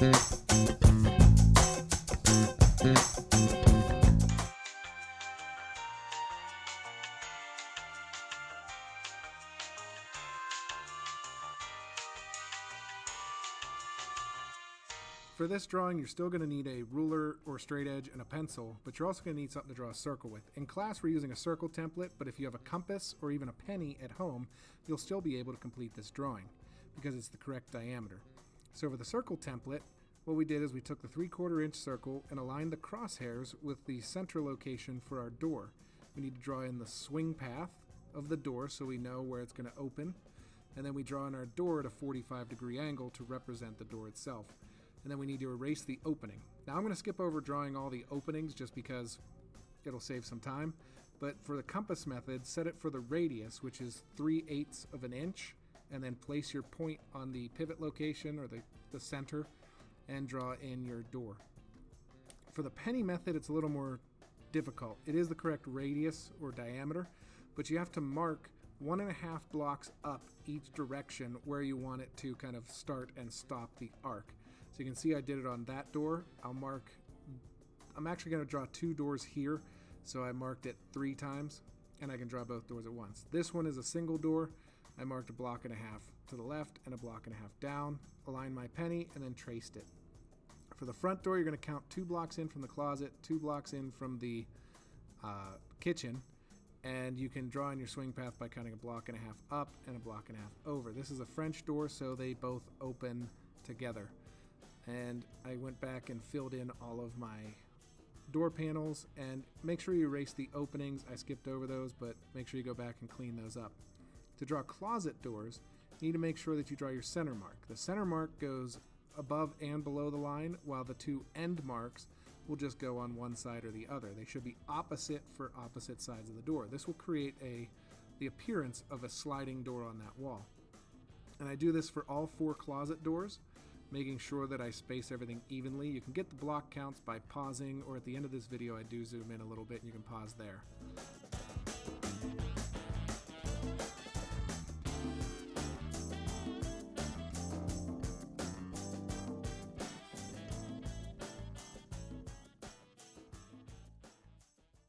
For this drawing, you're still going to need a ruler or straight edge and a pencil, but you're also going to need something to draw a circle with. In class, we're using a circle template, but if you have a compass or even a penny at home, you'll still be able to complete this drawing because it's the correct diameter. So for the circle template, what we did is we took the 3/4 inch circle and aligned the crosshairs with the center location for our door. We need to draw in the swing path of the door so we know where it's going to open, and then we draw in our door at a 45-degree angle to represent the door itself. And then we need to erase the opening. Now I'm going to skip over drawing all the openings just because it'll save some time. But for the compass method, set it for the radius, which is 3/8 of an inch, and then place your point on the pivot location or the center and draw in your door. For the penny method, it's a little more difficult. It is the correct radius or diameter, but you have to mark 1.5 blocks up each direction where you want it to kind of start and stop the arc. So you can see I did it on that door. I'm actually going to draw 2 doors here, so I marked it 3 times, and I can draw both doors at once. This one is a single door. I marked 1.5 blocks to the left and 1.5 blocks down, aligned my penny, and then traced it. For the front door, you're going to count 2 blocks in from the closet, 2 blocks in from the kitchen, and you can draw in your swing path by counting 1.5 blocks up and 1.5 blocks over. This is a French door, so they both open together. And I went back and filled in all of my door panels, and make sure you erase the openings. I skipped over those, but make sure you go back and clean those up. To draw closet doors, you need to make sure that you draw your center mark. The center mark goes above and below the line, while the 2 end marks will just go on one side or the other. They should be opposite for opposite sides of the door. This will create the appearance of a sliding door on that wall. And I do this for all 4 closet doors, making sure that I space everything evenly. You can get the block counts by pausing, or at the end of this video I do zoom in a little bit and you can pause there.